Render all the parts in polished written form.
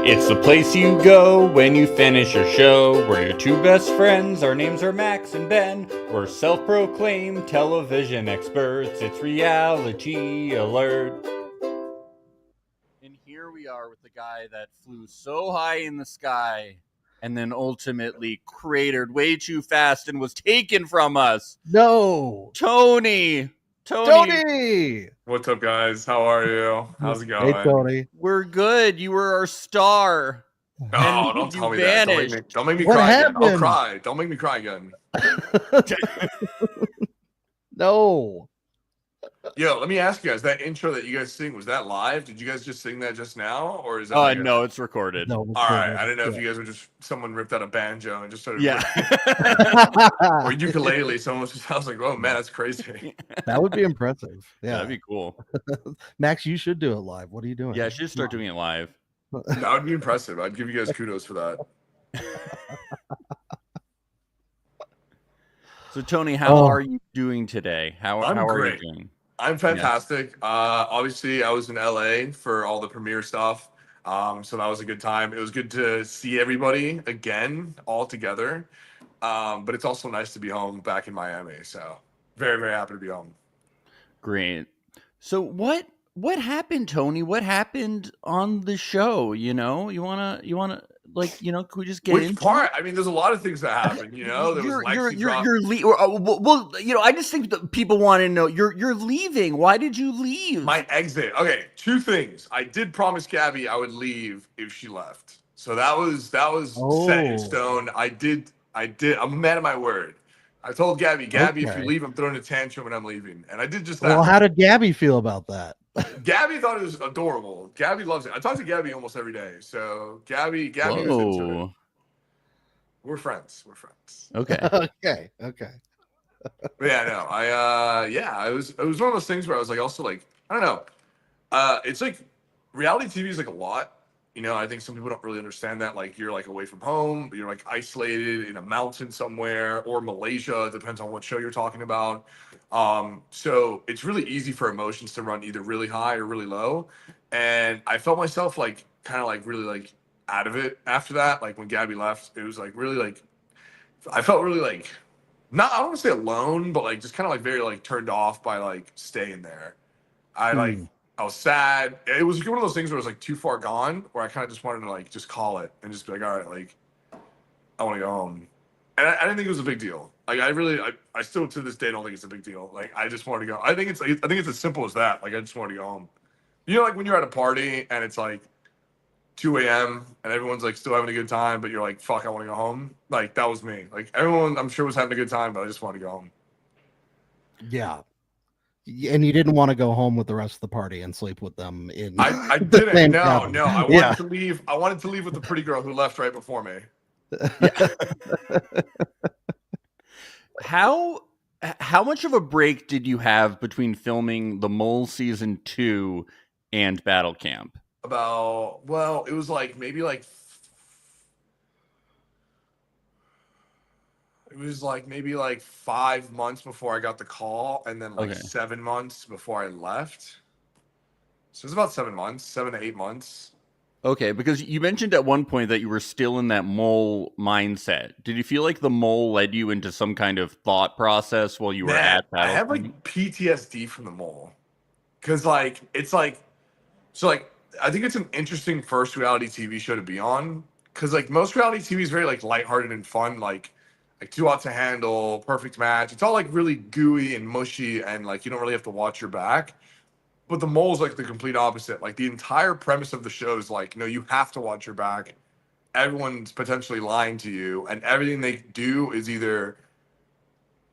It's the place you go when you finish your show. We're your two best friends. Our names are Max and Ben. We're self-proclaimed television experts. It's Reality Alert. And here we are with the guy that flew so high in the sky and then ultimately cratered way too fast and was taken from us. No. Tony. Tony. What's up, guys? How are you? How's it going? Hey, Tony. We're good. You were our star. Oh, don't tell me that. Don't make me What cry happened? again. I'll cry. Don't make me cry again. No. Yo, let me ask you guys, that intro that you guys sing, was that live? Did you guys just sing that just now? Or is that No, it's recorded. No, all right. I didn't know if you guys were just someone ripped out a banjo and just started or ukulele. Someone was just, I was like, oh man, that's crazy. That would be impressive. Yeah, that'd be cool. Max, you should do it live. What are you doing? Yeah, I should start doing it live. That would be impressive. I'd give you guys kudos for that. So Tony, how are you doing today? How are great. you doing? I'm fantastic. Obviously, I was in LA for all the premiere stuff. So that was a good time. It was good to see everybody again, all together. But it's also nice to be home back in Miami. So very, very happy to be home. Great. So what happened, Tony? What happened on the show? You wanna can we just get Which into part? I mean, there's a lot of things that happened. There was Lexi I just think that people want to know you're leaving. Why did you leave? My exit. Okay, two things. I did promise Gabby I would leave if she left. So that was set in stone. I did. I'm a man of my word. I told Gabby, if you leave, I'm throwing a tantrum and I'm leaving. And I did just that. Well, how did Gabby feel about that? Gabby thought it was adorable. Gabby loves it. I talk to Gabby almost every day. So Gabby was into it. We're friends. Okay. Okay. But yeah, no. It was one of those things where I was like, also like, I don't know. It's like reality TV is like a lot. I think some people don't really understand that. Like you're like away from home, but you're like isolated in a mountain somewhere or Malaysia. It depends on what show you're talking about. So it's really easy for emotions to run either really high or really low. And I felt myself like kind of like really like out of it after that. Like when Gabby left, it was like really like, I felt really like, I don't want to say alone, but like just kind of like very like turned off by like staying there. I was sad. It was one of those things where it was like too far gone, where I kind of just wanted to like just call it and just be like, all right, like I want to go home. And I didn't think it was a big deal. Like I still to this day don't think it's a big deal. Like I just wanted to go. I think it's as simple as that. Like I just wanted to go home. Like when you're at a party and it's like 2 a.m. and everyone's like still having a good time, but you're like, fuck, I want to go home. Like that was me. Like everyone I'm sure was having a good time, but I just wanted to go home. Yeah. And you didn't want to go home with the rest of the party and sleep with them in I didn't. No. I wanted to leave. I wanted to leave with the pretty girl who left right before me. How much of a break did you have between filming The Mole season 2 and Battle Camp? It was like maybe like 5 months before I got the call, and then like 7 months before I left. So it was about 7 months, 7 to 8 months. Okay, because you mentioned at one point that you were still in that mole mindset. Did you feel like the mole led you into some kind of thought process while you were at Battle? I have like PTSD from the mole. Because like, it's like, so like, I think it's an interesting first reality TV show to be on. Because like most reality TV is very like lighthearted and fun. Like Too Hot to Handle, Perfect Match. It's all like really gooey and mushy and like you don't really have to watch your back. But the mole's like the complete opposite. Like the entire premise of the show is like, you have to watch your back. Everyone's potentially lying to you, and everything they do is either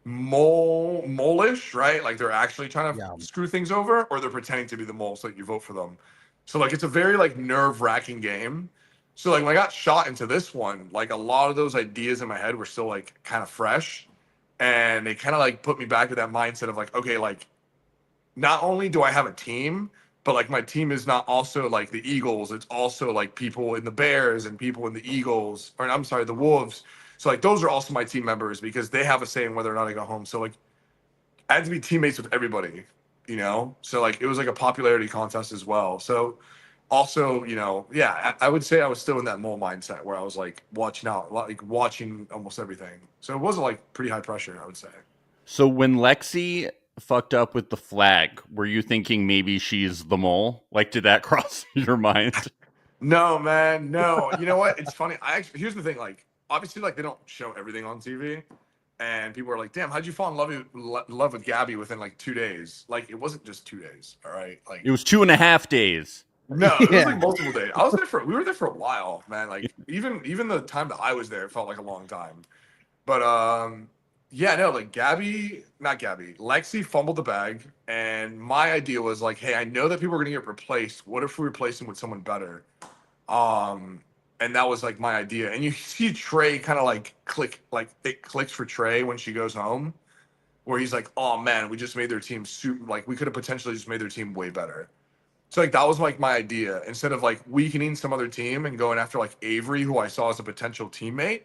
mole-ish, right? Like they're actually trying to screw things over, or they're pretending to be the mole so that you vote for them. So like it's a very like nerve-wracking game. So like when I got shot into this one, like a lot of those ideas in my head were still like kind of fresh, and they kind of like put me back to that mindset of like, okay, like not only do I have a team, but like my team is not also like the Eagles. It's also like people in the Bears and people in the Eagles, or I'm sorry, the Wolves. So like those are also my team members because they have a say in whether or not I go home. So like I had to be teammates with everybody, So like it was like a popularity contest as well. So also, you know, yeah, I would say I was still in that mole mindset where I was like watching almost everything. So it wasn't like pretty high pressure, I would say. So when Lexi fucked up with the flag, were you thinking maybe she's the mole? Like, did that cross your mind? No, man, no. You know what? It's funny. Here's the thing. Like, obviously, like they don't show everything on TV, and people are like, "Damn, how'd you fall in love with Gabby within like 2 days?" Like, it wasn't just 2 days. All right, like It was 2.5 days. no, it was Yeah. like multiple days. We were there for a while, man. Like even the time that I was there felt like a long time. But yeah, no, like not Gabby, Lexi fumbled the bag, and my idea was like, hey, I know that people are gonna get replaced. What if we replace them with someone better? Um, and that was like my idea. And you see Trey kind of like it clicks for Trey when she goes home, where he's like, oh man, we just made their team super. Like we could have potentially just made their team way better. So like that was like my idea. Instead of like weakening some other team and going after like Avery, who I saw as a potential teammate,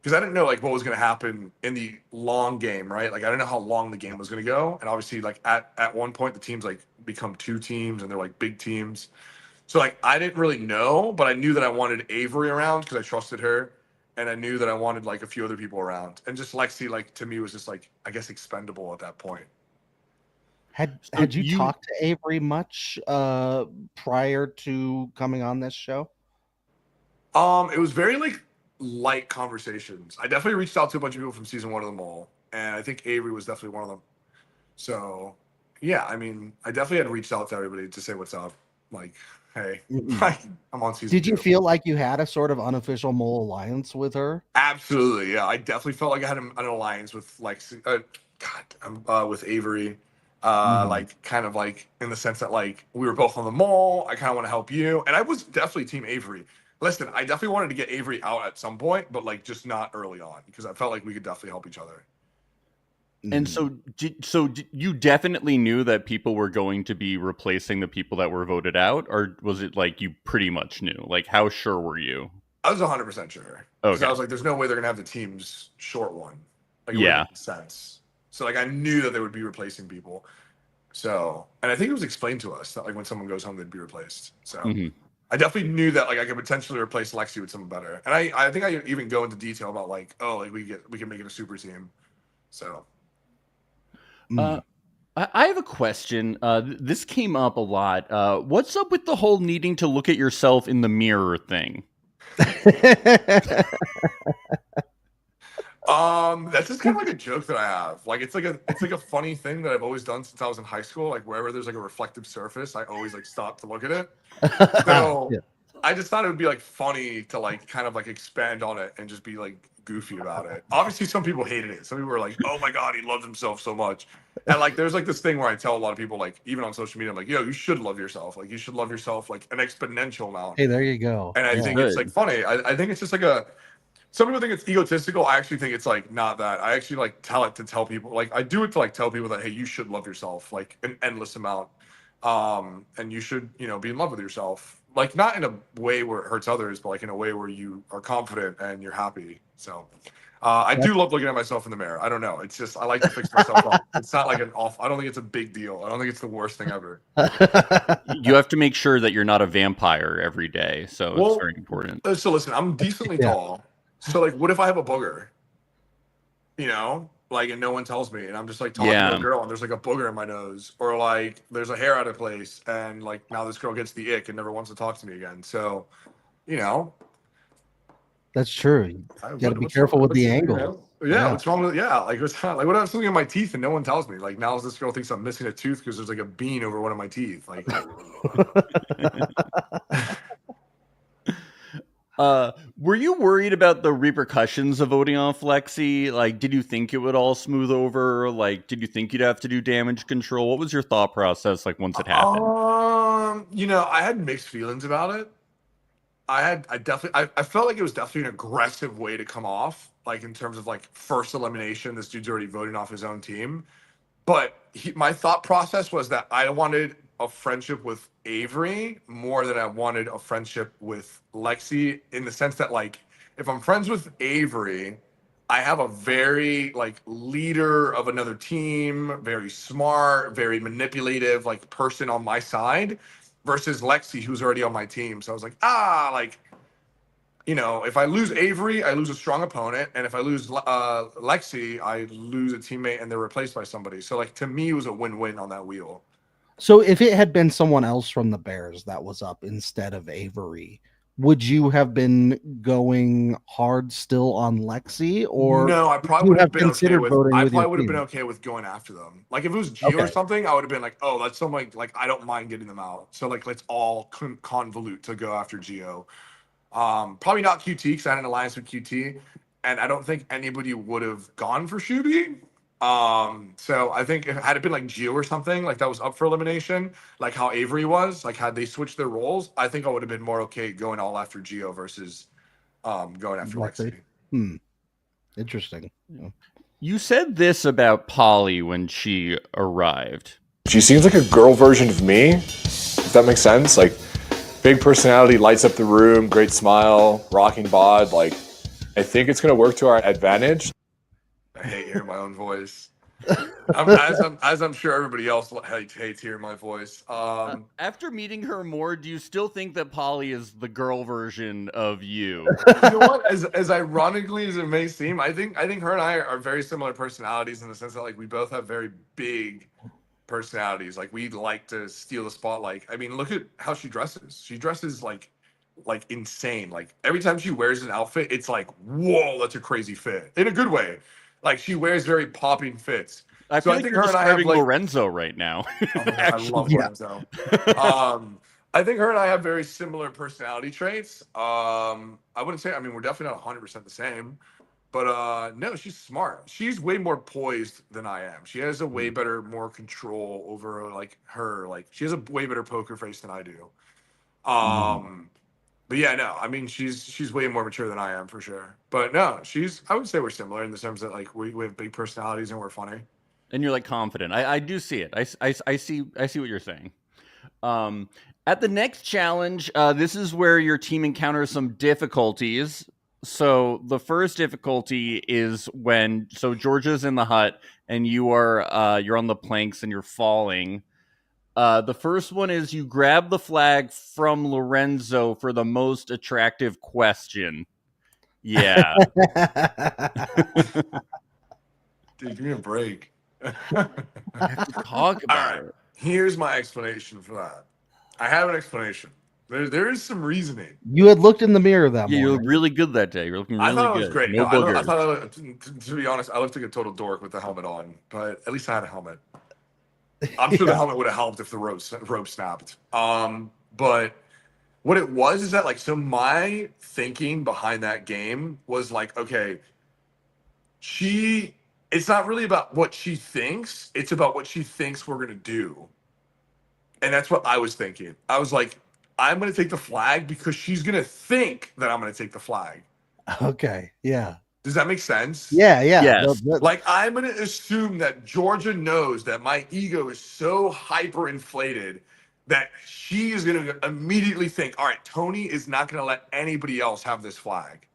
because I didn't know like what was going to happen in the long game, right? Like I didn't know how long the game was going to go, and obviously like at one point the teams like become two teams and they're like big teams. So like I didn't really know, but I knew that I wanted Avery around because I trusted her, and I knew that I wanted like a few other people around, and just Lexi like to me was just like I guess expendable at that point. Had you talked to Avery much prior to coming on this show? It was very like light conversations. I definitely reached out to a bunch of people from season one of the mall, and I think Avery was definitely one of them. So yeah, I mean, I definitely had reached out to everybody to say what's up. Like, hey, like, I'm on season Did you 2. feel like you had a sort of unofficial mole alliance with her? Absolutely, yeah. I definitely felt like I had an alliance with like, with Avery. Like kind of like in the sense that like we were both on the mall. I kind of want to help you, and I was definitely team Avery. Listen, I definitely wanted to get Avery out at some point, but like just not early on because I felt like we could definitely help each other. And so you definitely knew that people were going to be replacing the people that were voted out, or was it like you pretty much knew? Like, how sure were you? I was 100% sure because Okay. I was like, "There's no way they're gonna have the team's short one." Like, it Yeah. wouldn't make sense. So like, I knew that they would be replacing people. So, and I think it was explained to us that like when someone goes home, they'd be replaced. So. Mhm. I definitely knew that like I could potentially replace Lexi with someone better, and I think I even go into detail about like like we can make it a super team. So I have a question. This came up a lot. What's up with the whole needing to look at yourself in the mirror thing? that's just kind of like a joke that I have. Like it's like a funny thing that I've always done since I was in high school. Like wherever there's like a reflective surface, I always like stop to look at it. So Yeah. I just thought it would be like funny to like kind of like expand on it and just be like goofy about it. Obviously, some people hated it. Some people were like, "Oh my god, he loves himself so much." And like, there's like this thing where I tell a lot of people, like even on social media, I'm like, "Yo, you should love yourself. Like, you should love yourself like an exponential amount." Hey, there you go. And I think it's like funny. I think it's just like a. Some people think it's egotistical. I actually think it's like not that. I actually like tell people like I do it to like tell people that hey, you should love yourself like an endless amount, and you should be in love with yourself. Like not in a way where it hurts others, but like in a way where you are confident and you're happy. So. I do love looking at myself in the mirror. I don't know. It's just I like to fix myself up. It's not like an off. I don't think it's a big deal. I don't think it's the worst thing ever. You have to make sure that you're not a vampire every day, so it's very important. So listen, I'm decently tall. So like, what if I have a booger? Like, and no one tells me, and I'm just like talking to a girl, and there's like a booger in my nose, or like there's a hair out of place, and like now this girl gets the ick and never wants to talk to me again. So, That's true. You got to be careful with the angle. Yeah, what's wrong with like what's like what if something in my teeth and no one tells me? Like now this girl thinks I'm missing a tooth because there's like a bean over one of my teeth. Like were you worried about the repercussions of voting off Lexi? Like, did you think it would all smooth over? Like, did you think you'd have to do damage control? What was your thought process like once it happened? I had mixed feelings about it. I felt like it was definitely an aggressive way to come off, like in terms of like first elimination. This dude's already voting off his own team, but my thought process was that I wanted a friendship with Avery more than I wanted a friendship with Lexi, in the sense that like if I'm friends with Avery, I have a very like leader of another team, very smart, very manipulative like person on my side. versus Lexi, who's already on my team. So I was like, like, you know, if I lose Avery, I lose a strong opponent, and if I lose Lexi, I lose a teammate, and they're replaced by somebody. So like to me, it was a win-win on that wheel. So if it had been someone else from the Bears that was up instead of Avery, would you have been going hard still on Lexi, or No, I would probably you would have have been okay considered with. voting I with your probably would have been team? okay with going after them. Like if it was Gio or Okay. something, I would have been like, oh, that's something like I don't mind getting them out. So like let's all convolute to go after Gio. Probably not QT because I had an alliance with QT, and I don't think anybody would have gone for Shuby. So I think if had it been like Gio or something like that was up for elimination, like how Avery was, like had they switched their roles, I think I would have been more okay going all after Gio versus going after Lexi. Interesting. Yeah. You said this about Polly when she arrived. She seems like a girl version of me, if that makes sense. Like, big personality, lights up the room, great smile, rocking bod. Like, I think it's going to work to our advantage. I hate hearing my own voice. As I'm sure everybody else hates hearing my voice. After meeting her more, do you still think that Polly is the girl version of you? You know what? As ironically as it may seem, I think her and I are very similar personalities in the sense that like we both have very big personalities. Like we like to steal the spotlight. I mean, look at how she dresses. She dresses like insane. Like every time she wears an outfit, it's like, whoa, that's a crazy fit in a good way. Like she wears very popping fits. I feel like you're describing Lorenzo right now. Oh my God, I love Lorenzo. I think her and I have very similar personality traits. I wouldn't say, I mean, we're definitely not 100% the same, but no, she's smart. She's way more poised than I am. She has a way better, more control over like her. Like she has a way better poker face than I do. But yeah, no, I mean, she's way more mature than I am for sure. But no, I would say we're similar in the sense that like we have big personalities and we're funny. And you're like confident. I do see it. I see what you're saying. At the next challenge, this is where your team encounters some difficulties. So the first difficulty is when Georgia's in the hut and you're on the planks and you're falling. The first one is you grab the flag from Lorenzo for the most attractive question. Yeah. Dude, give me a break. I have to talk about it. Here's my explanation for that. I have an explanation. There is some reasoning. You had looked in the mirror that morning. You looked really good that day. You're looking really good. I thought it was great. No boogers. I thought, to be honest, I looked like a total dork with the helmet on, but at least I had a helmet. I'm sure the helmet would have helped if the rope snapped. But what it was is that like, so my thinking behind that game was like, okay, it's not really about what she thinks. It's about what she thinks we're going to do. And that's what I was thinking. I was like, I'm going to take the flag because she's going to think that I'm going to take the flag. Okay. Yeah. Does that make sense? Yeah. Yes. Like, I'm going to assume that Georgia knows that my ego is so hyper inflated that she is going to immediately think, all right, Tony is not going to let anybody else have this flag.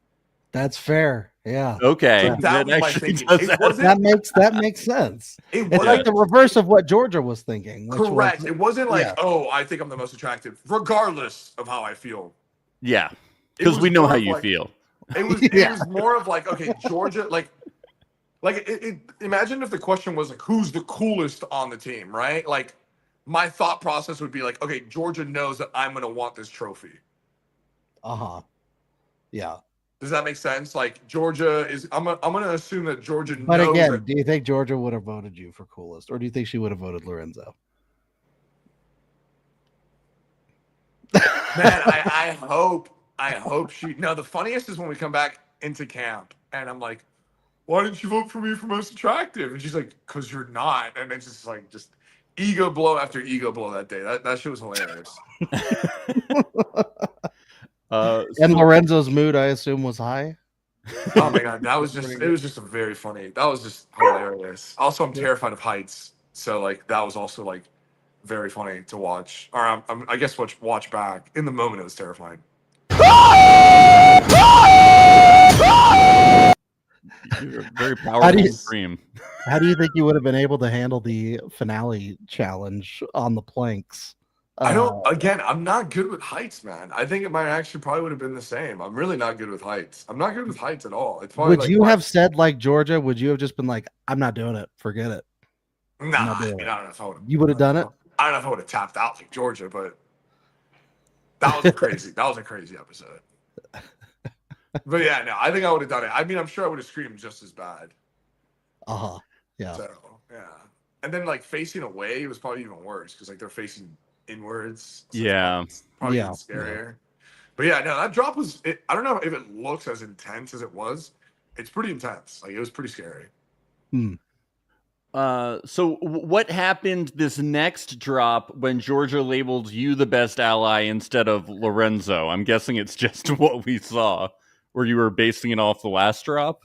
That's fair. Yeah. Okay. So that was my thinking. That makes sense. It was like the reverse of what Georgia was thinking. Correct. It wasn't like, oh, I think I'm the most attractive, regardless of how I feel. Yeah. Because we know how you feel. It was more of like, okay, Georgia, imagine if the question was like, who's the coolest on the team, right? Like, my thought process would be like, okay, Georgia knows that I'm going to want this trophy. Yeah. Does that make sense? Like, Georgia is, I'm going to assume that Georgia knows. But again, do you think Georgia would have voted you for coolest, or do you think she would have voted Lorenzo? Man, I hope she. No, the funniest is when we come back into camp and I'm like, why didn't you vote for me for most attractive? And she's like, because you're not. And it's just like, just ego blow after ego blow that day. That shit was hilarious. And Lorenzo's mood, I assume, was high. Oh my God. It was just a very funny. That was just hilarious. Also, I'm terrified of heights. So like, that was also like very funny to watch. Or I guess watch back. In the moment, it was terrifying. Very powerful scream. How do you think you would have been able to handle the finale challenge on the planks I don't. Again, I'm not good with heights, man. I think it might actually probably would have been the same. I'm really not good with heights. I'm not good with heights at all. It's probably Would like you have said like Georgia? Would you have just been like, I'm not doing it. Forget it. Nah, not I doing mean, it. I don't know if I would. You would have done it? I don't know if I would have tapped out like Georgia, but that was crazy. That was a crazy episode. But yeah, no, I think I would have done it. I mean, I'm sure I would have screamed just as bad. Uh-huh. Yeah. So yeah, and then like facing away was probably even worse because like they're facing inwards. So Yeah. it's probably Yeah, even scarier. But yeah, no, that drop was. I don't know if it looks as intense as it was. It's pretty intense. Like it was pretty scary. So what happened this next drop when Georgia labeled you the best ally instead of Lorenzo? I'm guessing it's just what we saw, where you were basing it off the last drop.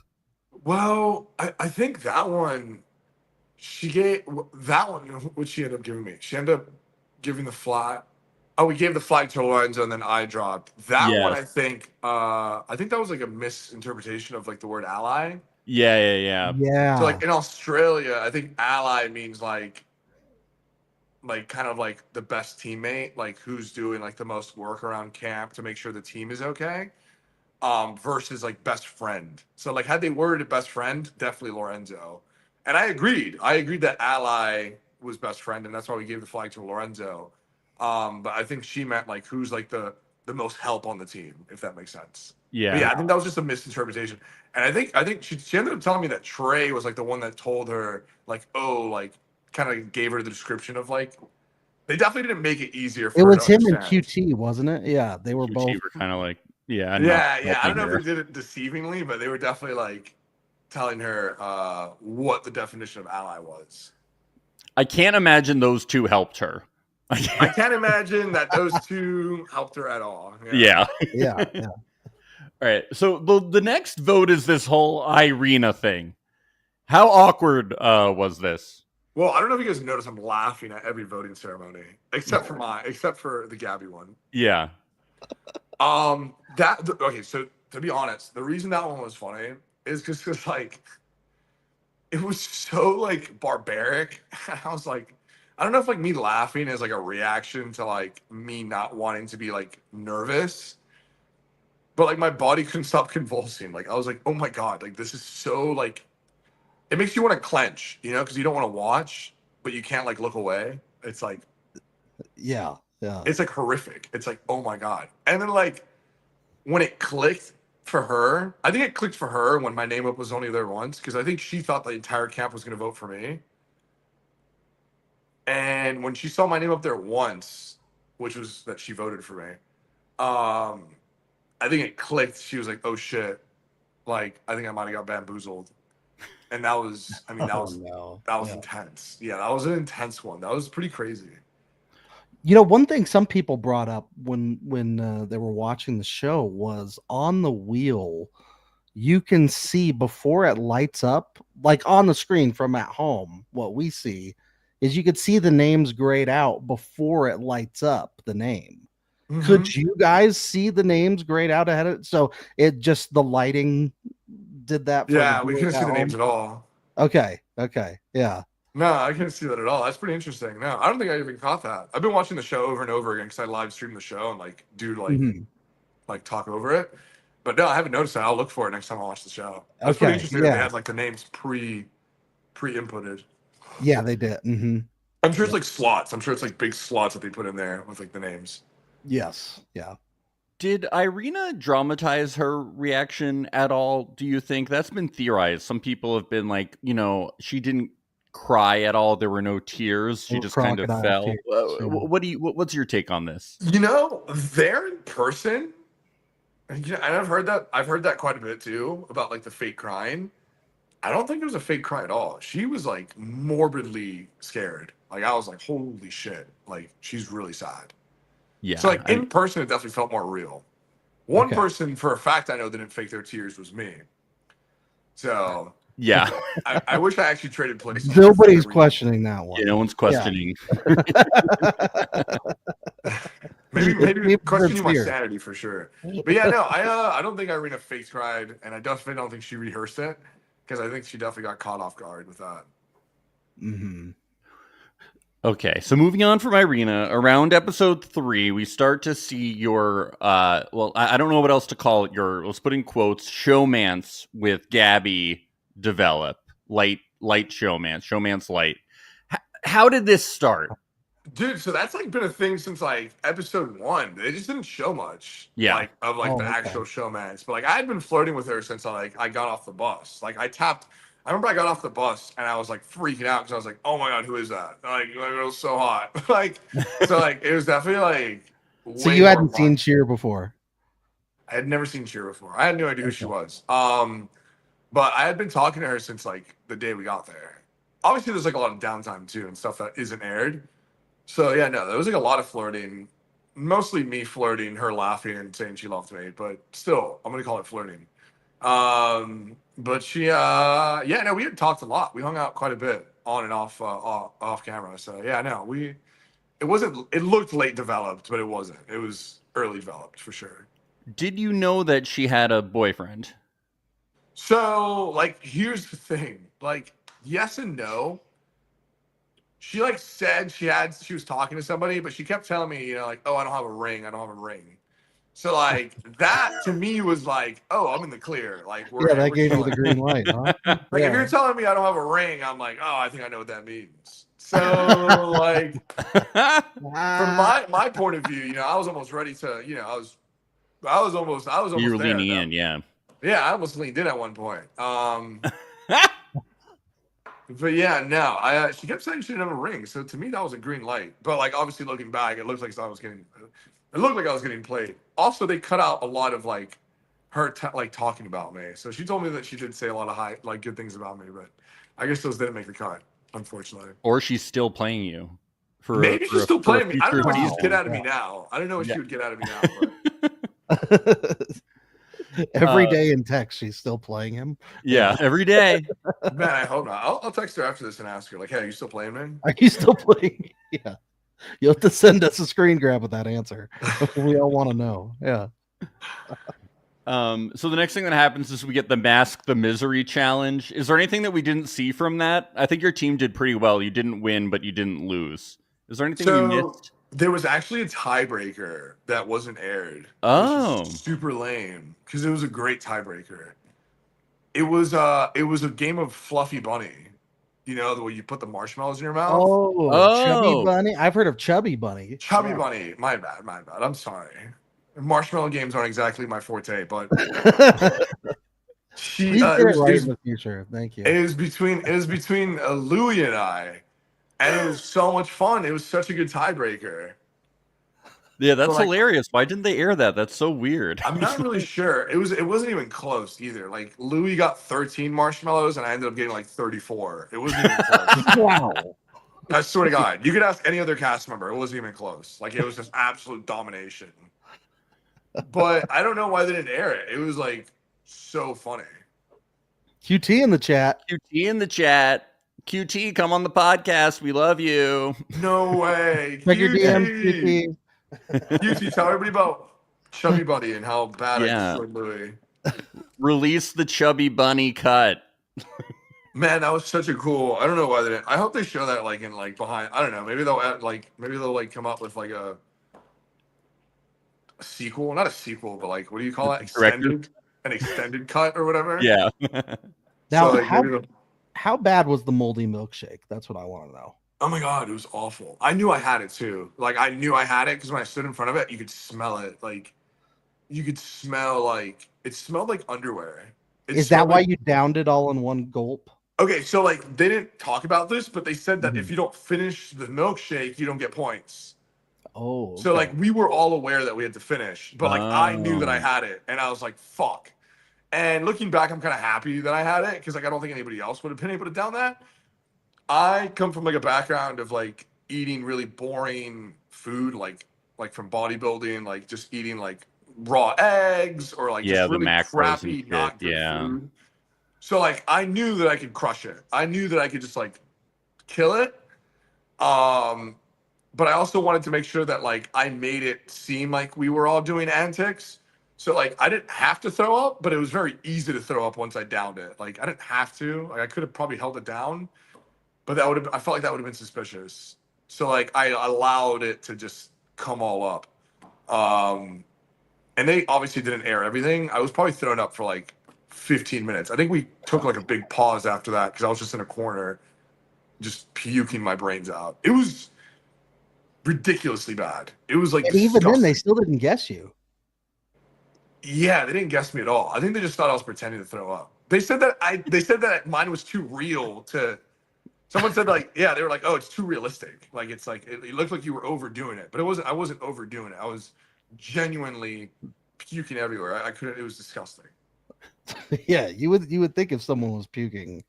Well, I think that one, she gave that one. What she ended up giving me? She ended up giving the flag. Oh, we gave the flag to Lorenzo, and then I dropped that one. Yes. I think that was like a misinterpretation of like the word ally. Yeah. Yeah. So like in Australia, I think ally means like kind of like the best teammate, like who's doing like the most work around camp to make sure the team is okay. Versus like best friend. So like had they worded best friend, definitely Lorenzo. And I agreed. I agreed that ally was best friend, and that's why we gave the flag to Lorenzo. But I think she meant like who's like the most help on the team, if that makes sense. Yeah. But yeah, I think that was just a misinterpretation. And I think she ended up telling me that Trey was like the one that told her like, oh, like kind of gave her the description of like they definitely didn't make it easier for It her was to him and understand. QT, wasn't it? Yeah, they were both. were kind of like, yeah. Yeah. I don't know if they did it deceivingly, but they were definitely like telling her what the definition of ally was. I can't imagine those two helped her. I can't imagine that those two helped her at all. Yeah. Yeah. All right. So the next vote is this whole Ireina thing. How awkward was this? Well, I don't know if you guys notice I'm laughing at every voting ceremony except for the Gabby one. Yeah. Okay, so to be honest, the reason that one was funny is because like it was so like barbaric. I was like, I don't know if like me laughing is like a reaction to like me not wanting to be like nervous, but like my body couldn't stop convulsing. Like I was like, oh my god, like this is so like it makes you want to clench, you know, because you don't want to watch, but you can't like look away. It's like Yeah. it's like horrific. It's like, oh my god. And then like when it clicked for her, I think it clicked for her when my name up was only there once, because I think she thought the entire camp was gonna vote for me. And when she saw my name up there once, which was that she voted for me, I think it clicked. She was like, oh shit. Like, I think I might have got bamboozled. And that was, I mean, that was intense. Yeah, that was an intense one. That was pretty crazy. You know, one thing some people brought up when they were watching the show was on the wheel, you can see before it lights up, like on the screen from at home, what we see is you could see the names grayed out before it lights up the name. Mhm. Could you guys see the names grayed out ahead of so it just the lighting did that for Yeah, the we viewers couldn't see at the names home? at all. Okay, yeah. No, I couldn't see that at all. That's pretty interesting. No, I don't think I even caught that. I've been watching the show over and over again because I live stream the show and like do like Mhm. like talk over it. But no, I haven't noticed that. I'll look for it next time I watch the show. That's pretty Okay, interesting that they yeah. had like the names pre-inputted. Yeah, they did. I'm sure it's like slots. I'm sure it's like big slots that they put in there with like the names. Yes, yeah. Did Ireina dramatize her reaction at all? Do you think that's been theorized? Some people have been like, you know, she didn't cry at all. There were no tears. She Or just kind of crocodile fell. tears, yeah. What's your take on this? You know, they're in person. And I've heard that quite a bit too about like the fake crying. I don't think it was a fake cry at all. She was like morbidly scared. Like I was like, holy shit. Like she's really sad. Yeah. So like in person, it definitely felt more real. One Okay. person, for a fact, I know didn't fake their tears was me. So yeah. I wish I actually traded places. Nobody's questioning that one. Yeah, no one's questioning. Maybe People questioning my fear. sanity for sure. But yeah, no, I don't think Ireina fake cried, and I definitely don't think she rehearsed it because I think she definitely got caught off guard with that. Mm-hmm. Okay, so moving on from Ireina, around episode 3, we start to see your, well, I don't know what else to call it, your, let's put in quotes, showmance with Gabby develop. Light showmance light. How did this start? Dude, so that's like been a thing since like episode 1. They just didn't show much, Yeah. like of like the okay. actual showmance. But like I had been flirting with her since I got off the bus. Like I remember I got off the bus and I was like freaking out because I was like, oh my god, who is that? Like it was so hot. Like so like it was definitely like. So way you more hadn't fun. seen Cheer before? I had never seen Cheer before. I had no idea who she Okay. was. But I had been talking to her since like the day we got there. Obviously, there's like a lot of downtime too and stuff that isn't aired. So yeah, no, there was like a lot of flirting. Mostly me flirting, her laughing and saying she loved me, but still, I'm gonna call it flirting. But she, yeah, no, we had talked a lot. We hung out quite a bit on and off camera. So yeah, no, it wasn't. It looked late developed, but it wasn't. It was early developed for sure. Did you know that she had a boyfriend? So like, here's the thing. Like, yes and no. She like said she was talking to somebody, but she kept telling me, like, oh, I don't have a ring. I don't have a ring. So like that to me was like, oh, I'm in the clear. Like Yeah, that we're gave you chilling. the green light, huh? Like Yeah. if you're telling me I don't have a ring, I'm like, oh, I think I know what that means. So like from my point of view, I was almost ready to, I was almost You were there, leaning though. in, yeah. Yeah, I almost leaned in at one point. But yeah, no, she kept saying she didn't have a ring, so to me that was a green light. But like obviously looking back, it looked like I was getting played. Also, they cut out a lot of like her like talking about me. So she told me that she did say a lot of good things about me, but I guess those didn't make the cut, unfortunately. Or she's still playing you. Maybe she's still playing me. I don't know what she would get out of me Yeah. now. I don't know what she would get out of me now. But Every day in text, she's still playing him. Yeah, every day. man, I hope not. I'll text her after this and ask her, like, hey, are you still playing, man? Are you still playing? Yeah. You'll have to send us a screen grab with that answer. We all want to know. Yeah. So the next thing that happens is we get the Mask the Misery challenge. Is there anything that we didn't see from that? I think your team did pretty well. You didn't win, but you didn't lose. Is there anything we missed? There was actually a tiebreaker that wasn't aired. Oh. Which is super lame because it was a great tiebreaker. It was a game of Fluffy Bunny. The way you put the marshmallows in your mouth. Oh, Chubby Bunny. I've heard of Chubby Bunny. Chubby Bunny. My bad. I'm sorry. Marshmallow games aren't exactly my forte, but Please get it right in the future. Thank you. It was between Louie and I, and it was so much fun. It was such a good tiebreaker. Yeah, that's hilarious. Why didn't they air that? That's so weird. I'm not really sure. It wasn't even close either. Like Louis got 13 marshmallows, and I ended up getting like 34. It wasn't even close. Wow. I swear to God, you could ask any other cast member. It wasn't even close. Like it was just absolute domination. But I don't know why they didn't air it. It was like so funny. QT in the chat. QT in the chat. QT, come on the podcast. We love you. No way. Check your DMs, QT. QT, tell everybody about Chubby Bunny and how bad I destroyed Louis. Release the Chubby Bunny cut. Man, that was such a cool. I don't know why they didn't. I hope they show that like in like behind. I don't know. Maybe they'll come up with like a sequel, not a sequel, but like what do you call it? An extended cut or whatever. Yeah. Now, So, like, how bad was the moldy milkshake? That's what I want to know. oh my God, it was awful. I knew I had it too. Like I knew I had it because when I stood in front of it, you could smell it. Like you could smell like it smelled like underwear. Is that why you downed it all in one gulp? Okay, so like they didn't talk about this, but they said that if you don't finish the milkshake, you don't get points. Oh. So like we were all aware that we had to finish, but like I knew that I had it, and I was like, "Fuck." And looking back, I'm kind of happy that I had it because like I don't think anybody else would have been able to down that. I come from like a background of like eating really boring food, like from bodybuilding, like just eating like raw eggs or like just really crappy, not good food. So like I knew that I could crush it. I knew that I could just like kill it. But I also wanted to make sure that like I made it seem like we were all doing antics. So like I didn't have to throw up, but it was very easy to throw up once I downed it. Like I didn't have to. Like I could have probably held it down, but I felt like that would have been suspicious. So like I allowed it to just come all up. And they obviously didn't air everything. I was probably thrown up for like 15 minutes. I think we took like a big pause after that because I was just in a corner, just puking my brains out. It was ridiculously bad. It was like And even then, they disgusting. still didn't guess you. Yeah, they didn't guess me at all. I think they just thought I was pretending to throw up. They said that mine was too real to. Someone said like, yeah, they were like, oh, it's too realistic. Like it's like it looked like you were overdoing it, but it wasn't. I wasn't overdoing it. I was genuinely puking everywhere. I couldn't. It was disgusting. Yeah, you would think if someone was puking,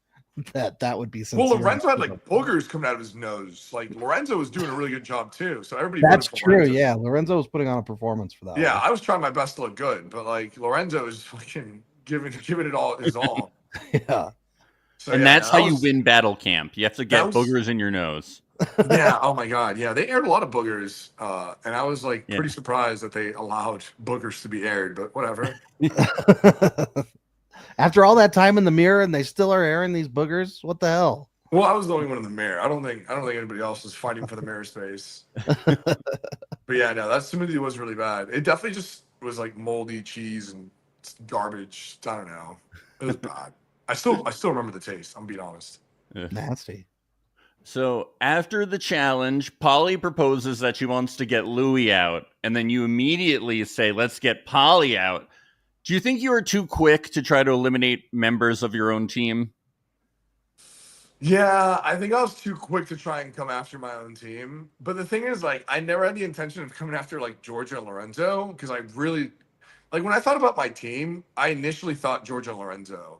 that would be sincere. Well, Lorenzo had like boogers coming out of his nose. Like Lorenzo was doing a really good job too. So everybody. That's voted for true. Lorenzo. Yeah, Lorenzo was putting on a performance for that. Yeah, one. I was trying my best to look good, but like Lorenzo is fucking giving it all his all. Yeah. So, And yeah, that's that how you was- win battle camp. You have to get was- boogers in your nose. Yeah. Oh my God. Yeah, they aired a lot of boogers, and I was like Yeah. pretty surprised that they allowed boogers to be aired. But whatever. After all that time in the mirror, and they still are airing these boogers. What the hell? Well, I was the only one in the mirror. I don't think anybody else was fighting for the mirror space. But yeah, no, that smoothie was really bad. It definitely just was like moldy cheese and garbage. I don't know. It was bad. I still remember the taste. I'm being honest. Nasty. So after the challenge, Polly proposes that she wants to get Louie out, and then you immediately say, let's get Polly out. Do you think you were too quick to try to eliminate members of your own team? Yeah, I think I was too quick to try and come after my own team. But the thing is, like, I never had the intention of coming after like Georgia and Lorenzo because I really, like, when I thought about my team, I initially thought Georgia and Lorenzo.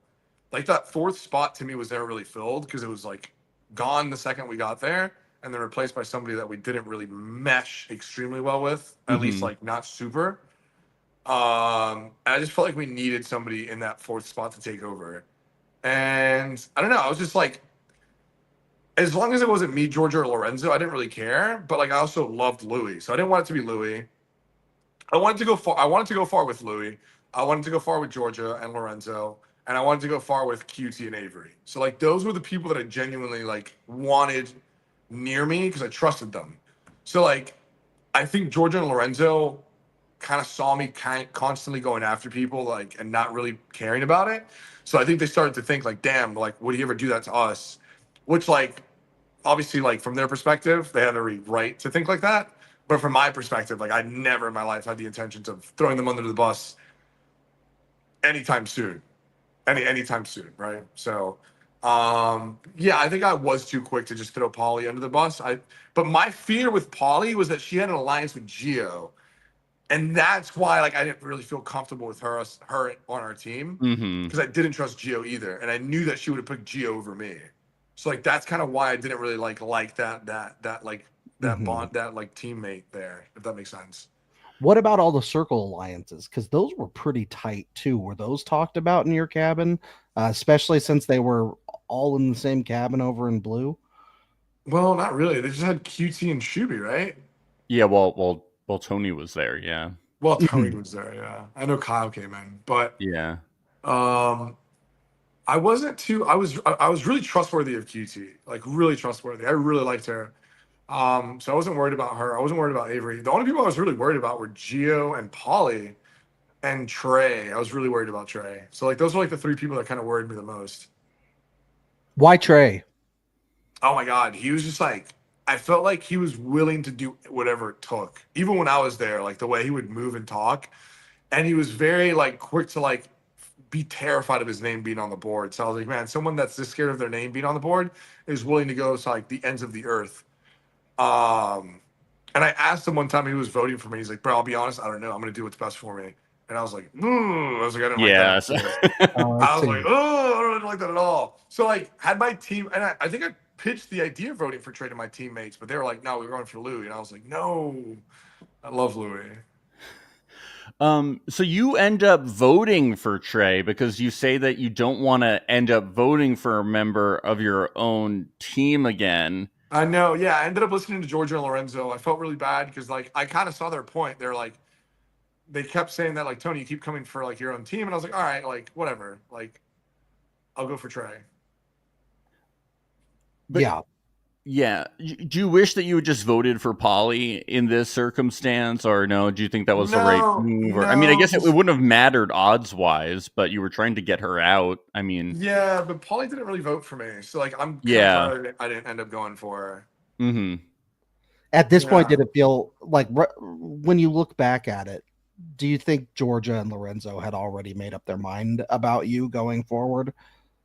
Like that fourth spot to me was never really filled because it was like gone the second we got there, and then replaced by somebody that we didn't really mesh extremely well with, at least like not super. I just felt like we needed somebody in that fourth spot to take over, and I don't know. I was just like, as long as it wasn't me, Georgia, or Lorenzo, I didn't really care. But like, I also loved Louis, so I didn't want it to be Louis. I wanted to go far. I wanted to go far with Louis. I wanted to go far with Georgia and Lorenzo, and I wanted to go far with QT and Avery. So like, those were the people that I genuinely like wanted near me because I trusted them. So like, I think Georgia and Lorenzo kind of saw me constantly going after people like and not really caring about it. So I think they started to think like, damn, like, would he ever do that to us? Which like, obviously, like from their perspective, they have every right to think like that. But from my perspective, like I never in my life had the intentions of throwing them under the bus anytime soon. Anytime soon, right? So yeah, I think I was too quick to just throw Polly under the bus. But my fear with Polly was that she had an alliance with Gio. And that's why like I didn't really feel comfortable with her on our team. Because I didn't trust Gio either. And I knew that she would have put Gio over me. So like that's kind of why I didn't really like that bond, that like teammate there, if that makes sense. What about all the circle alliances? Because those were pretty tight too. Were those talked about in your cabin, especially since they were all in the same cabin over in blue? Well, not really. They just had QT and Shuby, right? Yeah, well, Tony was there. Yeah. Well, Tony was there. Yeah, I know Kyle came in, but Yeah. I wasn't too. I was really trustworthy of QT, like really trustworthy. I really liked her. So I wasn't worried about her. I wasn't worried about Avery. The only people I was really worried about were Gio and Polly and Trey. I was really worried about Trey. So like those were like the three people that kind of worried me the most. Why Trey? Oh my God. He was just like, I felt like he was willing to do whatever it took. Even when I was there, like the way he would move and talk. And he was very like quick to like be terrified of his name being on the board. So I was like, man, someone that's this scared of their name being on the board is willing to go to like the ends of the earth. And I asked him one time, he was voting for me. He's like, bro, I'll be honest, I don't know. I'm going to do what's best for me. And I was like, I was like, I didn't like that. I was like, oh, I don't really like that at all. So like had my team, and I think I pitched the idea of voting for Trey to my teammates, but they were like, no, we're going for Louis. And I was like, no, I love Louis. So you end up voting for Trey because you say that you don't want to end up voting for a member of your own team again. I know. Yeah. I ended up listening to Georgia and Lorenzo. I felt really bad because like, I kind of saw their point. They're like, they kept saying that like, Tony, you keep coming for like your own team. And I was like, all right, like whatever, like I'll go for Trey. Yeah. Yeah. Do you wish that you had just voted for Polly in this circumstance, or no? Do you think that was the right No, move? Or I mean, I no, guess it 'cause- wouldn't have mattered odds wise, but you were trying to get her out. I mean, yeah, but Paulie didn't really vote for me, so like I'm kind of yeah. sorry I didn't end up going for her. Mm-hmm. At this point, Yeah. did it feel like when you look back at it, do you think Georgia and Lorenzo had already made up their mind about you going forward?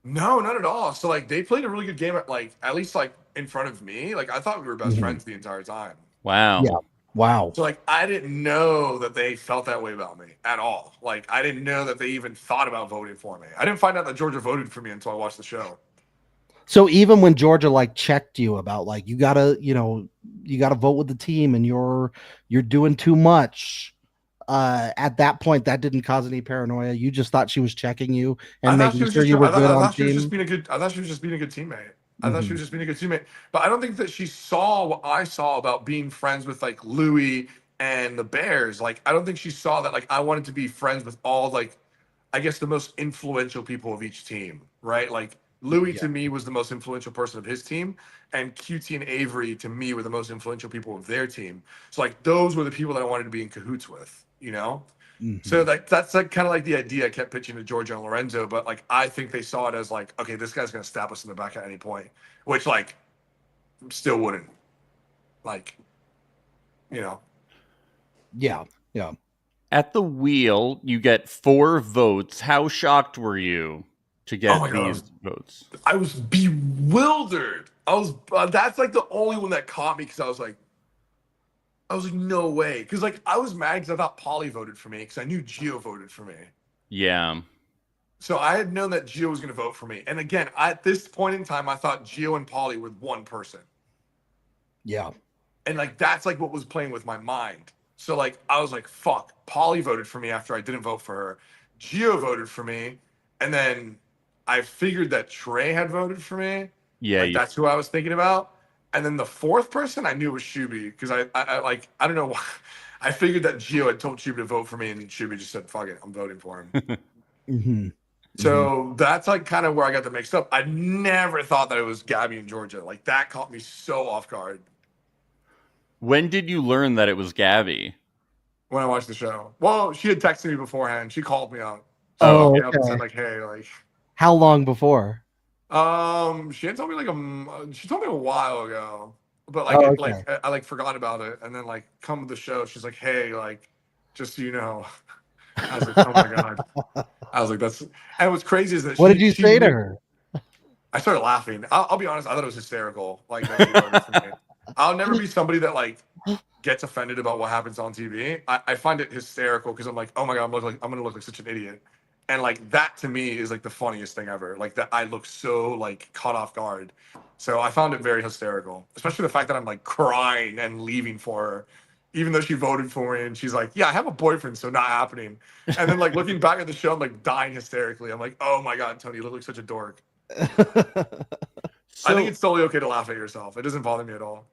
No, not at all. So like they played a really good game at least like in front of me. Like I thought we were best Mhm. friends the entire time. Wow. Yeah. Wow. So like I didn't know that they felt that way about me at all. Like I didn't know that they even thought about voting for me. I didn't find out that Georgia voted for me until I watched the show. So even when Georgia like checked you about like you gotta vote with the team and you're doing too much, at that point that didn't cause any paranoia. You just thought she was checking you I and thought she making was sure just. you were good I on thought she was just team. being a good. I thought she was just being a good teammate. I thought she Mhm. was just being a good teammate. But I don't think that she saw what I saw about being friends with like Louis and the Bears. Like I don't think she saw that. Like I wanted to be friends with all like, I guess the most influential people of each team, right? Like Louis Yeah. to me was the most influential person of his team, and QT and Avery to me were the most influential people of their team. So like those were the people that I wanted to be in cahoots with, you know. So Mhm. like that's like kind of like the idea I kept pitching to Georgia and Lorenzo, but like I think they saw it as like, okay, this guy's gonna stab us in the back at any point, which like still wouldn't, like, you know. Yeah. Yeah. At the wheel, you get 4 votes. How shocked were you to Oh my get these god, votes? I was bewildered. I was that's like the only one that caught me because I was like, no way, because like I was mad because I thought Polly voted for me because I knew Gio voted for me. Yeah. So I had known that Gio was going to vote for me, and again, at this point in time, I thought Gio and Polly were one person. Yeah. And like that's like what was playing with my mind. So like I was like, fuck, Polly voted for me after I didn't vote for her. Gio voted for me. And then I figured that Trey had voted for me. Yeah. Like that's who I was thinking about. And then the fourth person I knew was Shuby because I like I don't know why. I figured that Gio had told Shuby to vote for me, and Shuby just said, fuck it, I'm voting for him. Mhm. So that's like kind of where I got them mixed up. I never thought that it was Gabby and Georgia. Like that caught me so off guard. When did you learn that it was Gabby? When I watched the show. Well, she had texted me beforehand. She called me up. She Oh, called Oh, me up and said okay. like, "Hey, like, How long before? she had told me like she told me a while ago, but like Oh, it okay. like I like forgot about it, and then like come to the show, she's like, "Hey, like, just so you know." I was like, "Oh my god." I was like, "That's." And what's crazy is that What did you she say to knew. her? I started laughing. I'll be honest. I thought it was hysterical. Like that she voted for me. I'll never be somebody that like gets offended about what happens on TV. I find it hysterical because I'm like, oh my god, I'm gonna look like such an idiot, and like that to me is like the funniest thing ever. Like that I look so like caught off guard. So I found it very hysterical, especially the fact that I'm like crying and leaving for her, even though she voted for me and she's like, yeah, I have a boyfriend, so not happening. And then like looking back at the show, I'm like dying hysterically. I'm like, oh my god, Tony, you look like such a dork. I think so it's totally okay to laugh at yourself. It doesn't bother me at all.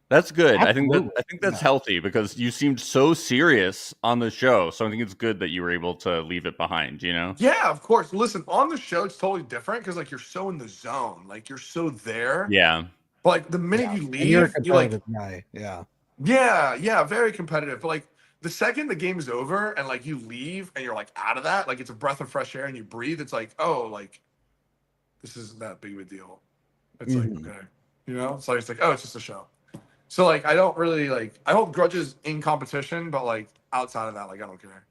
that's good. Absolutely. I think that's Yeah. healthy because you seemed so serious on the show. So I think it's good that you were able to leave it behind, you know? Yeah, of course. Listen, on the show, it's totally different because like you're so in the zone, like you're so there. Yeah. But like the minute Yeah. you And you're a leave, you're like, competitive guy. Yeah. yeah, very competitive. But like the second the game's over and like you leave and you're like out of that, like it's a breath of fresh air and you breathe. It's like, oh, like this isn't that big of a deal. It's like Mhm. okay, you know. So it's like, oh, it's just a show. So like I don't really like I hold grudges in competition, but like outside of that, like I don't care.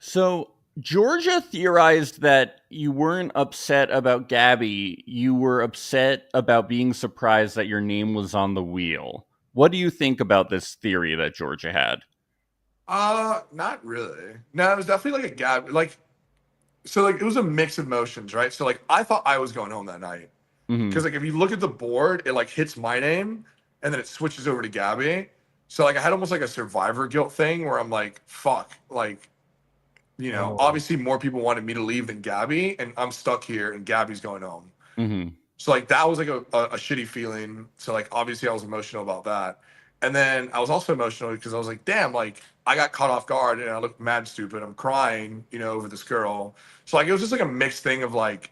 So Georgia theorized that you weren't upset about Gabby. You were upset about being surprised that your name was on the wheel. What do you think about this theory that Georgia had? Not really. No, it was definitely like a gap. Like, so like it was a mix of emotions, right? So like I thought I was going home that night Hmm. because like if you look at the board, it like hits my name and then it switches over to Gabby. So like I had almost like a survivor guilt thing where I'm like, fuck, like you know, Oh. obviously more people wanted me to leave than Gabby, and I'm stuck here, and Gabby's going home. Hmm. So like that was like a shitty feeling. So like obviously I was emotional about that. And then I was also emotional because I was like, damn, like I got caught off guard and I looked mad stupid. I'm crying, you know, over this girl. So like it was just like a mixed thing of like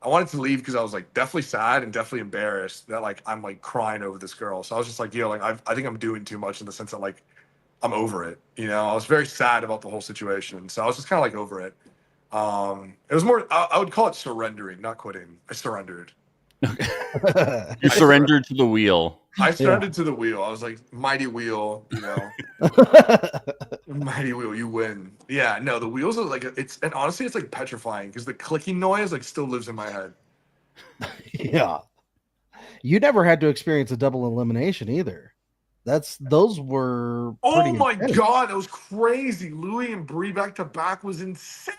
I wanted to leave because I was like definitely sad and definitely embarrassed that like I'm like crying over this girl. So I was just like, yo, like I think I'm doing too much in the sense that like I'm over it. You know, I was very sad about the whole situation. So I was just kind of like over it. It was more, I would call it surrendering, not quitting. I surrendered. You surrendered to the wheel. I surrendered to the wheel. I was like, mighty wheel, you know, mighty wheel, you win. Yeah, no, the wheels are like, and honestly, it's like petrifying because the clicking noise like still lives in my head. Yeah. You never had to experience a double elimination either. Those were Oh my intense. God, that was crazy. Louis and Brie back to back was insane.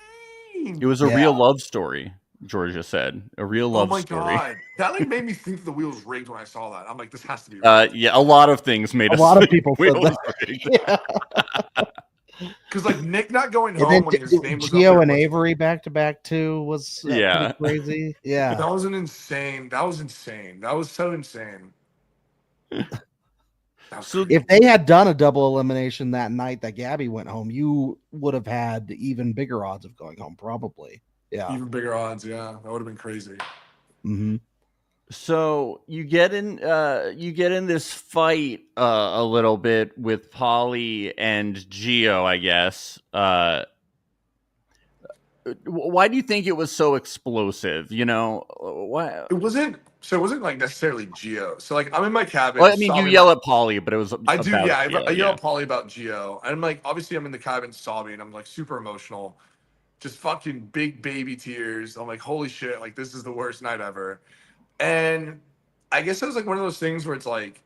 It was a real love story, Georgia said. A real love story. Oh my God. That like made me think the wheel was rigged when I saw that. I'm like, this has to be rigged. Yeah, a lot of things made us lot of people said that. Because like Nick not going home when his name was Gio and Avery back to back too was pretty crazy. Yeah. That was insane. That was insane. That was so insane. So if they had done a double elimination that night that Gabby went home, you would have had even bigger odds of going home, probably. Yeah, even bigger odds. Yeah, that would have been crazy. Mm-hmm. So you get in this fight a little bit with Polly and Gio, I guess. Why do you think it was so explosive? You know, why it wasn't. So it wasn't like necessarily Gio. So like I'm in my cabin. Well, I mean, you yell at Polly, but it was. I do. Yeah, I yell at Polly about Gio, and I'm like, obviously, I'm in the cabin sobbing. I'm like super emotional, just fucking big baby tears. I'm like, holy shit! Like this is the worst night ever. And I guess it was like one of those things where it's like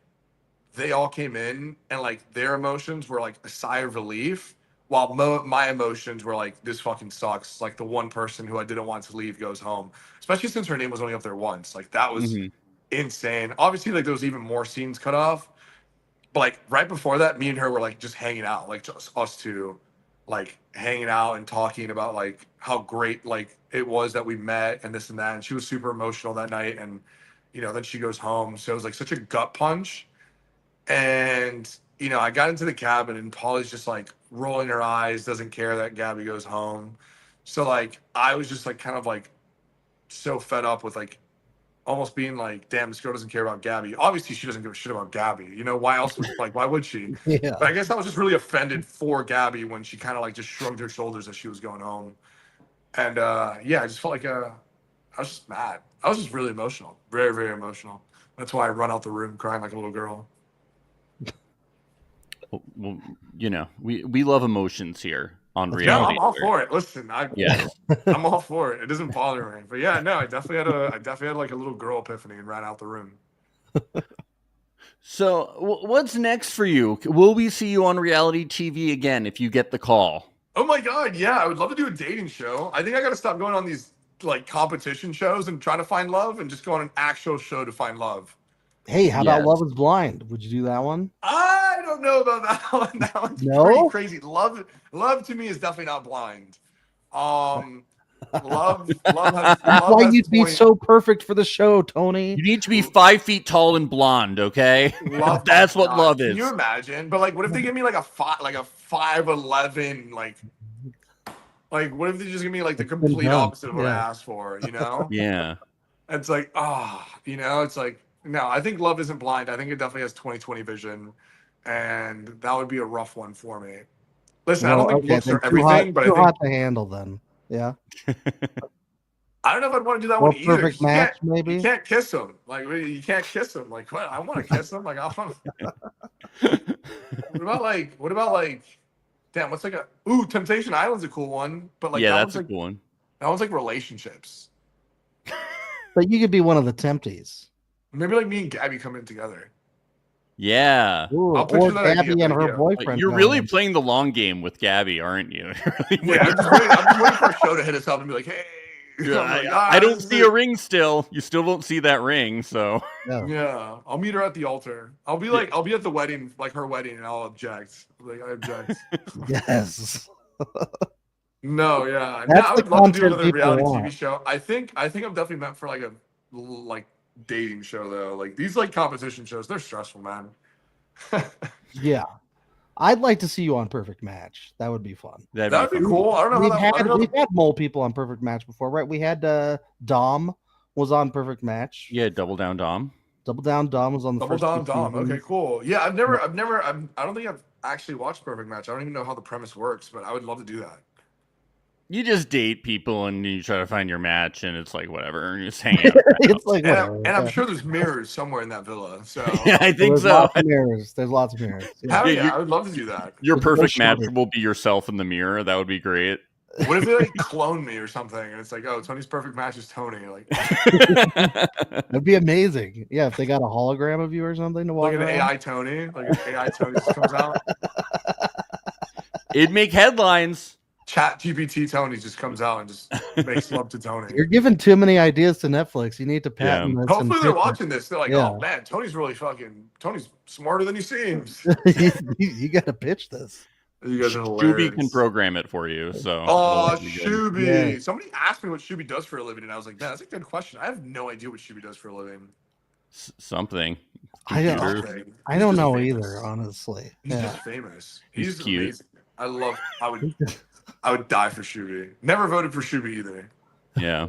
they all came in and like their emotions were like a sigh of relief, while my emotions were like, this fucking sucks. Like the one person who I didn't want to leave goes home, especially since her name was only up there once. Like that was insane. Obviously, like there was even more scenes cut off, but like right before that, me and her were like just hanging out, like just us two, like hanging out and talking about like how great like it was that we met and this and that. And she was super emotional that night. And, you know, then she goes home. So it was like such a gut punch. And, you know, I got into the cabin and Polly's just like rolling her eyes, doesn't care that Gabby goes home. So like, I was just like kind of like so fed up with like almost being like, damn, this girl doesn't care about Gabby. Obviously she doesn't give a shit about Gabby. You know, why else would like, why would she? Yeah. But I guess I was just really offended for Gabby when she kind of like just shrugged her shoulders as she was going home. And yeah, I just felt like I was just mad. I was just really emotional, very, very emotional. That's why I run out the room crying like a little girl. Well, you know, we love emotions here on reality. Yeah, I'm all for it. Listen, I'm all for it. It doesn't bother me. But yeah, no, I definitely had like a little girl epiphany and ran out the room. So what's next for you? Will we see you on reality TV again if you get the call? Oh my God, yeah, I would love to do a dating show. I think I got to stop going on these like competition shows and trying to find love and just go on an actual show to find love. Hey, how about Love is Blind? Would you do that one? I don't know about that one. That one's pretty crazy. Love to me is definitely not blind. Love has, that's why you'd be so perfect for the show, Tony. You need to be 5 feet tall and blonde, okay? That's what love is. Can you imagine? But like, what if they give me like a 5'11", like what if they just give me like the complete opposite of what I asked for? You know? Yeah. It's like, you know, it's like, no, I think Love isn't blind. I think it definitely has 20/20 vision, and that would be a rough one for me. Listen, I don't think looks are everything, but I think hot to handle then. Yeah. I don't know if I'd want to do that one either. Perfect match, maybe. You can't kiss him. Like you can't kiss him. Like what? I want to kiss him. Like I want. What about like? Damn, what's like Temptation Island's a cool one, but like that's a cool one. That one's like relationships. But you could be one of the tempties. Maybe like me and Gabby come in together. Yeah. Ooh, I'll picture that Gabby idea, and her boyfriend. You're really playing the long game with Gabby, aren't you? Yeah, I'm just waiting for a show to hit us up and be like, hey. I don't see a ring still. You still don't see that ring, so. Yeah, I'll meet her at the altar. I'll be at the wedding, like her wedding, and I'll object. Like I object. Yes. No, yeah. That's I would love to do another reality TV show. I think I'm definitely meant for like a dating show though. Like these like competition shows, they're stressful, man. Yeah. I'd like to see you on Perfect Match. That would be fun. That'd be cool. I don't know we've had mole people on Perfect Match before, right? We had Dom was on Perfect Match. Yeah, Double Down Dom. Double Down Dom was on the Double first Down two Dom. seasons. Okay, cool. Yeah, I don't think I've actually watched Perfect Match. I don't even know how the premise works, but I would love to do that. You just date people and you try to find your match, and it's like whatever. You just hang out. It's like And, whatever. I'm sure there's mirrors somewhere in that villa. So Yeah, I think There's so. lots of mirrors. There's lots of mirrors. Yeah. hell Yeah, yeah, I would love to do that. Your It's perfect match bullshit. will be yourself in the mirror. That would be great. What if they like clone me or something? And it's like, oh, Tony's perfect match is Tony. Like That'd be amazing. Yeah, if they got a hologram of you or something to walk an around. AI Tony, like an AI Tony just comes out. It'd make headlines. Chat GPT Tony just comes out and just makes love to Tony. You're giving too many ideas to Netflix. You need to patent this. Hopefully and they're pitch it. watching this. They're like, Yeah. oh man, Tony's smarter than he seems. you got to pitch this. You guys are hilarious. Shuby can program it for you. So. Oh, it'll be good. Shuby. Yeah. Somebody asked me what Shuby does for a living, and I was like, man, that's a good question. I have no idea what Shuby does for a living. Something. I don't- Computer. Nothing. I He's don't just know famous. either, honestly. He's Yeah. just famous. He's He's cute. amazing. I would die for Shuby. Never voted for Shuby either. Yeah.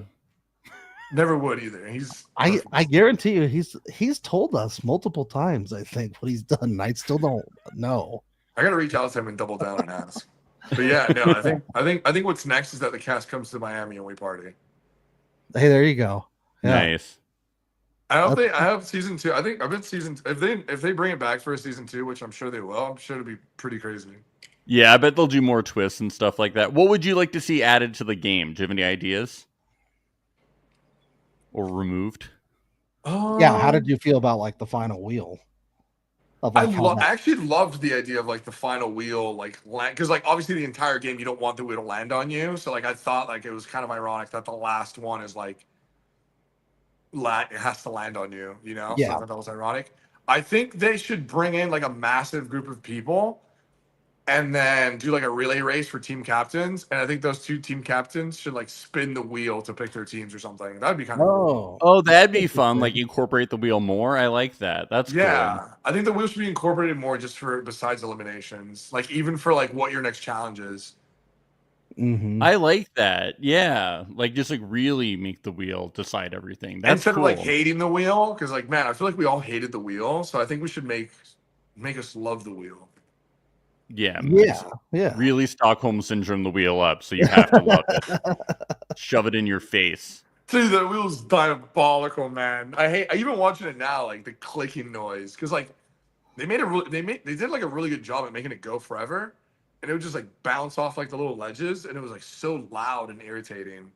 Never would either. He's I guarantee you he's told us multiple times, I think, what he's done. And I still don't know. I gotta reach out to him and double down and ask. But yeah, no, I think what's next is that the cast comes to Miami and we party. Hey, there you go. Yeah. Nice. I have season 2. I think I've been season if they bring it back for a season 2, which I'm sure they will, I'm sure it'll be pretty crazy. Yeah, I bet they'll do more twists and stuff like that. What would you like to see added to the game? Do you have any ideas? Or removed? Yeah, how did you feel about like the final wheel? Of, I like, how that- actually loved the idea of like the final wheel, like because like obviously the entire game you don't want the wheel to land on you. So like I thought like it was kind of ironic that the last one is like it has to land on you, you know? Yeah. So I thought that was ironic. I think they should bring in like a massive group of people and then do like a relay race for team captains. And I think those 2 team captains should like spin the wheel to pick their teams or something. That'd be kind of cool. Oh, Oh, that'd be fun. Like incorporate the wheel more. I like that. That's Yeah, good. I think the wheel should be incorporated more just for besides eliminations, like even for like what your next challenge is. mhm. I like that. Yeah. Like just like really make the wheel decide everything. That's Instead cool. of like hating the wheel, because like man, I feel like we all hated the wheel, so I think we should make us love the wheel. Yeah. Yeah. Really Stockholm syndrome the wheel up, so you have to love it. Shove it in your face. Dude, the wheel's diabolical, man. I even watching it now, like the clicking noise, because like they did like a really good job at making it go forever, and it would just like bounce off like the little ledges, and it was like so loud and irritating.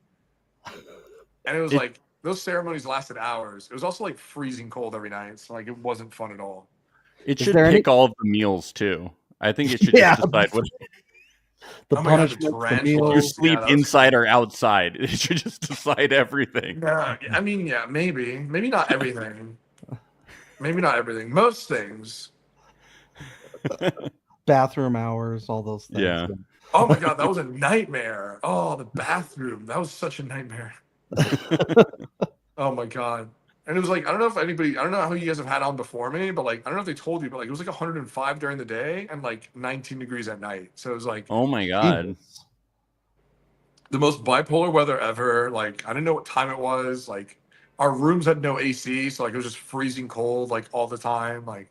And it was like those ceremonies lasted hours. It was also like freezing cold every night, so like it wasn't fun at all. It Is should there pick all of the meals too. I think it should Yeah. just decide what The Oh my God, punishment, the the tarantula. you meals. sleep that was inside or outside. It should just decide everything. Yeah, I mean, yeah, maybe not everything. Maybe not everything. Most things. Bathroom hours, all those things. Yeah. Oh my God, that was a nightmare. Oh, the bathroom. That was such a nightmare. Oh my God. And it was like, I don't know how you guys have had on before me, but like, I don't know if they told you, but like, it was like 105 during the day and like 19 degrees at night. So it was like Oh my god. Jesus. the most bipolar weather ever. Like, I didn't know what time it was. Like, our rooms had no AC. So like, it was just freezing cold, like all the time. Like,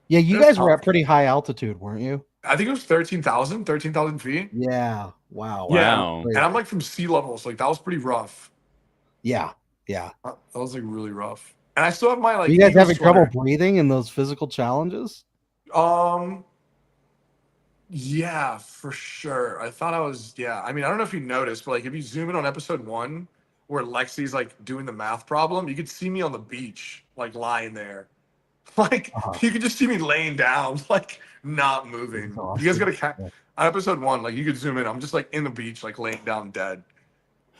Yeah, you That's guys were tough. at pretty high altitude, weren't you? I think it was 13,000 feet. Yeah. Wow. Yeah. Wow. And I'm like from sea level. So like, that was pretty rough. Yeah. Yeah. That was like really rough. And I still have my like. Are you guys Eagle having trouble sweater. breathing in those physical challenges? Yeah, for sure. I thought I was. Yeah, I mean, I don't know if you noticed, but like, if you zoom in on episode 1, where Lexi's like doing the math problem, you could see me on the beach, like lying there. Like you could just see me laying down, like not moving. That's awesome. You guys gotta catch Yeah. on episode 1. Like you could zoom in. I'm just like in the beach, like laying down dead.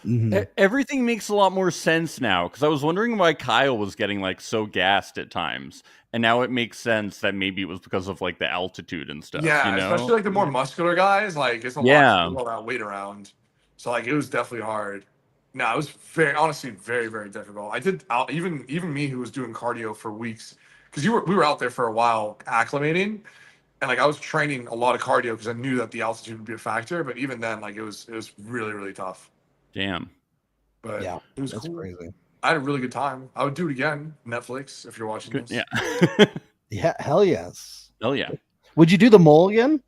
Mhm. Everything makes a lot more sense now because I was wondering why Kyle was getting like so gassed at times, and now it makes sense that maybe it was because of like the altitude and stuff. Yeah, you know? especially like the more muscular guys, like it's a Yeah. lot to move all that weight around. So like it was definitely hard. No, it was very honestly very, very difficult. I did even me who was doing cardio for weeks, because we were out there for a while acclimating, and like I was training a lot of cardio because I knew that the altitude would be a factor. But even then, like it was really, really tough. Damn. But Yeah, it was That's cool. crazy. I had a really good time. I would do it again. Netflix, if you're watching this. Yeah. Yeah, hell yes. Oh yeah. Would you do the mole again?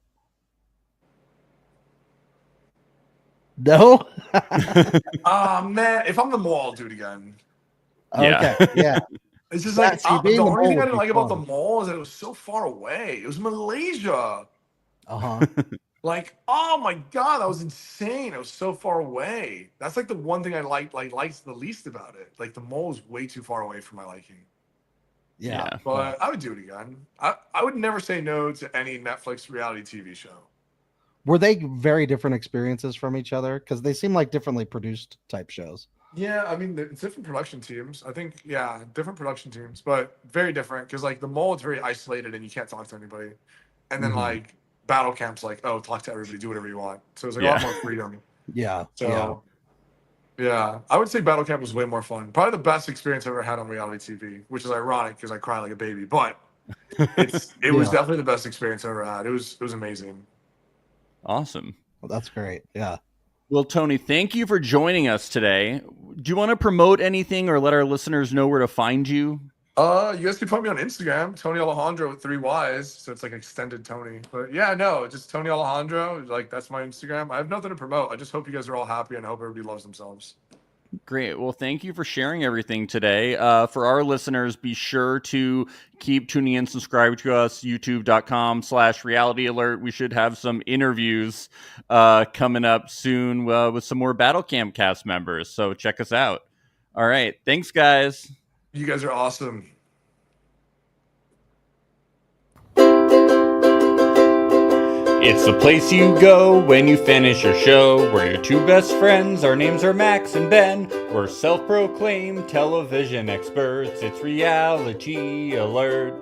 No. Man, if I'm the mole, I'll do it again. Yeah. Okay. Yeah. It's just Yeah, like see, being the the only mole thing I would didn't be like about the fun. mall is that it was so far away. It was Malaysia. Uh-huh. Like, oh my god, that was insane. It was so far away. That's like the one thing I liked the least about it. Like the mall is way too far away for my liking. Yeah. Yeah. But I would do it again. I would never say no to any Netflix reality TV show. Were they very different experiences from each other? Because they seem like differently produced type shows. Yeah, I mean, it's different production teams. I think, yeah, different production teams, but very different because like the mall is very isolated and you can't talk to anybody. And then Mhm. like battle camp's like, oh, talk to everybody, do whatever you want. So it's like a lot more freedom. Yeah. So yeah, I would say battle camp was way more fun. Probably the best experience I ever had on reality TV, which is ironic because I cry like a baby, but it was Yeah. definitely the best experience I ever had. It was amazing. Awesome. Well, that's great. Yeah. Well, Tony, thank you for joining us today. Do you want to promote anything or let our listeners know where to find you? You guys can find me on Instagram, Tony Alejandro with 3 Ys, so it's like extended Tony. But yeah, no, just Tony Alejandro. Like that's my Instagram. I have nothing to promote. I just hope you guys are all happy and I hope everybody loves themselves. Great. Well, thank you for sharing everything today. For our listeners, be sure to keep tuning in, subscribe to us, youtube.com/reality alert. We should have some interviews coming up soon with some more Battle Camp cast members. So check us out. All right. Thanks, guys. You guys are awesome. It's the place you go when you finish your show. We're your two best friends. Our names are Max and Ben. We're self-proclaimed television experts. It's reality alert.